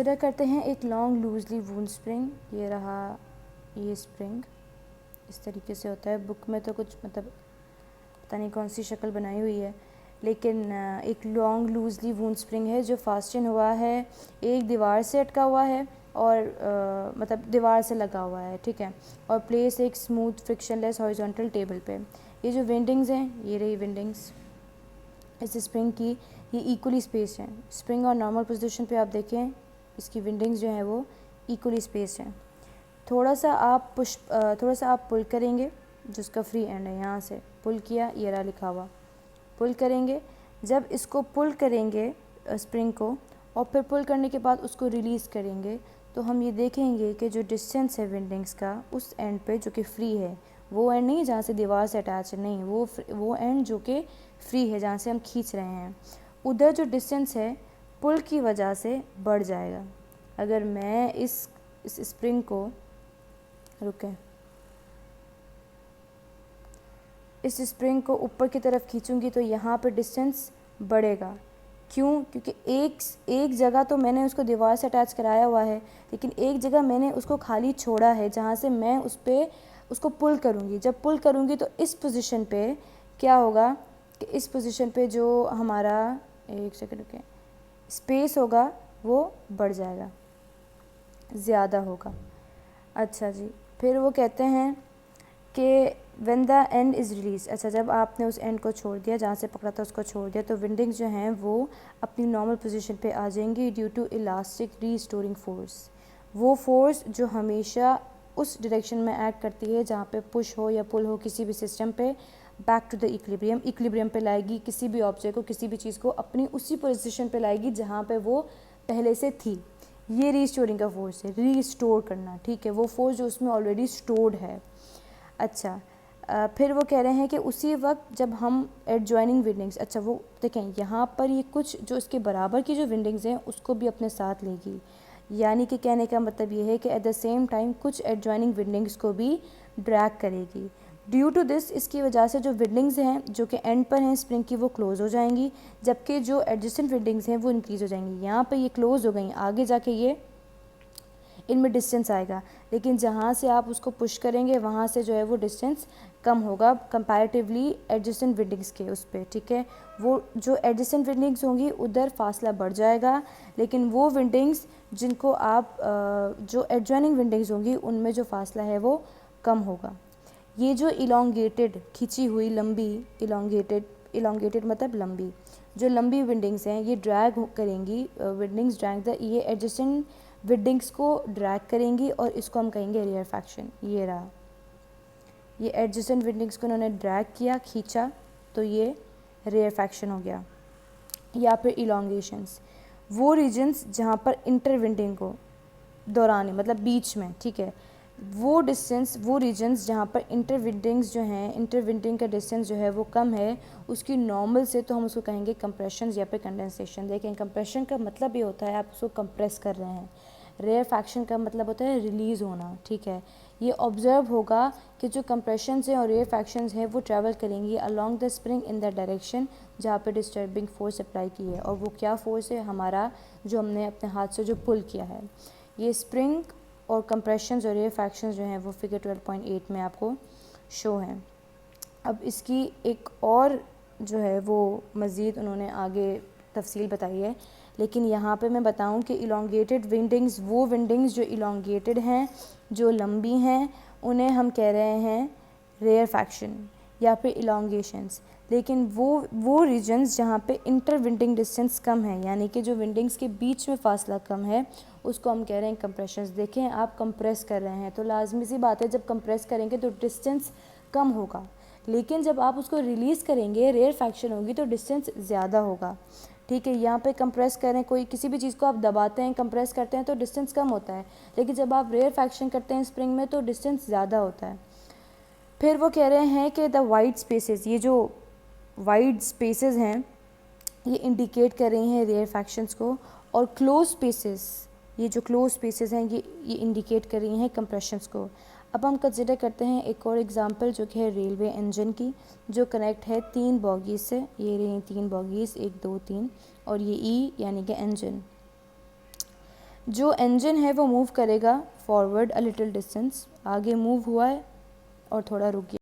Consider करते हैं एक लॉन्ग लूजली वूंड स्प्रिंग। ये रहा ये स्प्रिंग, इस तरीके से होता है। बुक में तो कुछ मतलब पता नहीं कौन सी शक्ल बनाई हुई है, लेकिन एक लॉन्ग लूजली वूंड स्प्रिंग है जो फास्टन हुआ है, एक दीवार से अटका हुआ है और मतलब दीवार से लगा हुआ है, ठीक है, और प्लेस एक स्मूथ फ्रिक्शनलेस हॉरिजॉन्टल टेबल पे। ये जो विंडिंग्स हैं, ये रही विंडिंग्स इस स्प्रिंग की, ये इक्वली स्पेस हैं। स्प्रिंग और नॉर्मल पोजीशन पे आप देखें, इसकी विंडिंग्स जो हैं वो इक्वली स्पेस हैं। थोड़ा सा आप पुल करेंगे, जिसका फ्री एंड है, यहाँ से पुल किया, ये रहा लिखा हुआ, पुल करेंगे। जब इसको पुल करेंगे स्प्रिंग को, और फिर पुल करने के बाद उसको रिलीज़ करेंगे, तो हम ये देखेंगे कि जो डिस्टेंस है विंडिंग्स का उस एंड पे जो कि फ्री है, वो एंड नहीं जहाँ से दीवार से अटैच है, नहीं, वो एंड जो कि फ्री है, जहाँ से हम खींच रहे हैं, उधर जो डिस्टेंस है पुल की वजह से बढ़ जाएगा। अगर मैं इस स्प्रिंग को रुकें, इस स्प्रिंग को ऊपर की तरफ खींचूंगी तो यहाँ पर डिस्टेंस बढ़ेगा। क्यों? क्योंकि एक जगह तो मैंने उसको दीवार से अटैच कराया हुआ है, लेकिन एक जगह मैंने उसको खाली छोड़ा है जहाँ से मैं उसको पुल करूँगी। जब पुल करूँगी तो इस पोजीशन पे क्या होगा कि इस पोजीशन पे जो हमारा, एक सेकंड रुकें, स्पेस होगा वो बढ़ जाएगा, ज़्यादा होगा। अच्छा जी, फिर वो कहते हैं कि when the end is release, अच्छा जब आपने उस एंड को छोड़ दिया, जहाँ से पकड़ा था उसको छोड़ दिया, तो विंडिंग्स जो हैं वो अपनी नॉर्मल पोजीशन पे आ जाएंगी due to elastic restoring force. वो फोर्स जो हमेशा उस डायरेक्शन में एक्ट करती है जहाँ पे पुश हो या पुल हो किसी भी सिस्टम पे, बैक टू द इक्विलिब्रियम पे लाएगी किसी भी ऑब्जेक्ट को, किसी भी चीज़ को अपनी उसी पोजीशन पे लाएगी जहाँ पे वो पहले से थी। ये रीस्टोरिंग का फोर्स है, रीस्टोर करना, ठीक है, वो फोर्स जो उसमें ऑलरेडी स्टोर्ड है। अच्छा, फिर वो कह रहे हैं कि उसी वक्त जब हम एडजॉइनिंग विंडिंग्स, अच्छा वो देखें यहाँ पर ये कुछ जो इसके बराबर की जो विंडिंग्स हैं उसको भी अपने साथ लेगी, यानी कि कहने का मतलब ये है कि एट द सेम टाइम कुछ एडजॉइनिंग विंडिंग्स को भी ड्रैग करेगी। ड्यू टू दिस, इसकी वजह से जो विंडिंग्स हैं जो कि एंड पर हैं स्प्रिंग की, वो क्लोज़ हो जाएंगी, जबकि जो एडजेसेंट विंडिंग्स हैं वो इंक्रीज़ हो जाएंगी। यहाँ पर ये क्लोज़ हो गई, आगे जाके ये इनमें डिस्टेंस आएगा, लेकिन जहाँ से आप उसको पुश करेंगे वहाँ से जो है वो डिस्टेंस कम होगा कंपैरेटिवली एडजेसेंट विंडिंग्स के उस पर, ठीक है। वो जो एडजेसेंट विंडिंग्स होंगी उधर फासला बढ़ जाएगा, लेकिन वो विंडिंग्स जिनको आप जो एडजॉइनिंग विंडिंग्स होंगी उनमें जो फासला है वो कम होगा। ये जो इलोंगेटेड, खिंची हुई लंबी, इलोंगेटेड मतलब लंबी, जो लंबी विंडिंग्स हैं ये ड्रैग करेंगी, विंडिंग्स ड्रैग ये एडजेसेंट विंडिंग्स को ड्रैग करेंगी और इसको हम कहेंगे रेयर फैक्शन। ये रहा, ये एडजेसेंट विंडिंग्स को उन्होंने ड्रैग किया, खींचा, तो ये रेयर फैक्शन हो गया। या फिर इलोंगेशंस, वो रीजन्स जहाँ पर इंटर विंडिंग को दौरान मतलब बीच में, ठीक है, वो डिस्टेंस, वो रीजन्स जहाँ पर इंटर विंडिंग्स जो हैं, इंटर विंडिंग का डिस्टेंस जो है वो कम है उसकी नॉर्मल से, तो हम उसको कहेंगे कंप्रेशन या फिर कंडेंसेशन। देखें, कंप्रेशन का मतलब ये होता है आप उसको कंप्रेस कर रहे हैं, रेयर फैक्शन का मतलब होता है रिलीज़ होना, ठीक है। ये ऑब्जर्व होगा कि जो कंप्रेशंस हैं और रेयर फैक्शंस हैं वो ट्रैवल करेंगी along the spring in the direction जहाँ पे डिस्टर्बिंग फोर्स अप्लाई की है, और वो क्या फोर्स है, हमारा जो हमने अपने हाथ से जो पुल किया है। ये स्प्रिंग और कंप्रेशंस और रेयर फैक्शंस जो हैं वो फिगर 12.8 में आपको शो हैं। अब इसकी एक और जो है वो मज़ीद उन्होंने आगे तफसील बताई है, लेकिन यहाँ पे मैं बताऊँ कि इलोंगेटेड विंडिंग्स, वो विंडिंग्स जो इलोंगेटेड हैं, जो लंबी हैं, उन्हें हम कह रहे हैं रेयर फैक्शन या फिर इलोंगेशंस। लेकिन वो रीजन्स जहाँ पे इंटर विंडिंग डिस्टेंस कम है, यानी कि जो विंडिंग्स के बीच में फासला कम है, उसको हम कह रहे हैं कंप्रेशंस। देखें, आप कंप्रेस कर रहे हैं तो लाजमी सी बात है जब कंप्रेस करेंगे तो डिस्टेंस कम होगा, लेकिन जब आप उसको रिलीज़ करेंगे, रेयर फैक्शन होगी, तो डिस्टेंस ज़्यादा होगा, ठीक है। यहाँ पे कंप्रेस करें, कोई किसी भी चीज़ को आप दबाते हैं, कंप्रेस करते हैं तो डिस्टेंस कम होता है, लेकिन जब आप रेयर फैक्शन करते हैं स्प्रिंग में तो डिस्टेंस ज़्यादा होता है। फिर वो कह रहे हैं कि द वाइड स्पेसेस, ये जो वाइड स्पेसेस हैं ये इंडिकेट कर रही हैं रेयर फैक्शंस को, और क्लोज स्पेसेस, ये जो क्लोज स्पेसेस हैं ये इंडिकेट कर रही हैं कंप्रेशंस को। अब हम कंसिडर करते हैं एक और एग्जांपल जो कि है रेलवे इंजन की, जो कनेक्ट है 3 बॉगीज़ से। ये रही 3 बॉगीज़, 1 2 3, और ये ई यानी कि इंजन। जो इंजन है वो मूव करेगा फॉरवर्ड अ लिटिल डिस्टेंस, आगे मूव हुआ है और थोड़ा रुक गया।